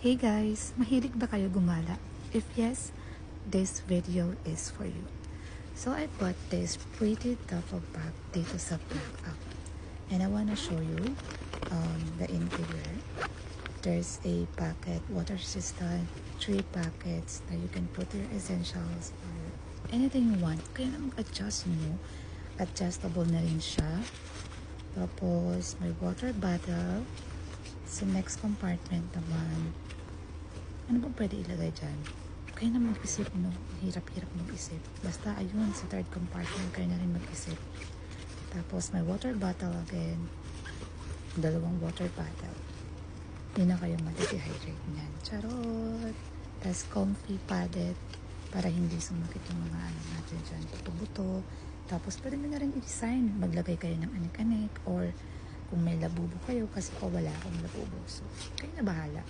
Hey guys, mahilig ba kayo gumala? If yes, this video is for you. So I bought this pretty duffel bag dito sa Blackout. And I wanna show you the interior. There's a packet, water resistant, 3 packets that you can put your essentials or anything you want. Kaya na mag-adjust mo. Adjustable na rin siya. Tapos may water bottle. Sa next compartment naman, ano ba pwede ilagay dyan? Kaya na mag-isip, no? Hirap-hirap mag-isip. Basta ayun, sa third compartment, kaya na rin mag-isip. Tapos may water bottle again. 2 water bottle. Hindi na kayo mag-dehydrate niyan. Charot! Tapos comfy padded para hindi sumakit yung mga ano natin dyan. Buto-buto. Tapos pwede mo na rin i-design. Maglagay kayo ng anik-anik or kung may labubo kayo kasi wala akong labubo. So, kayo na bahala.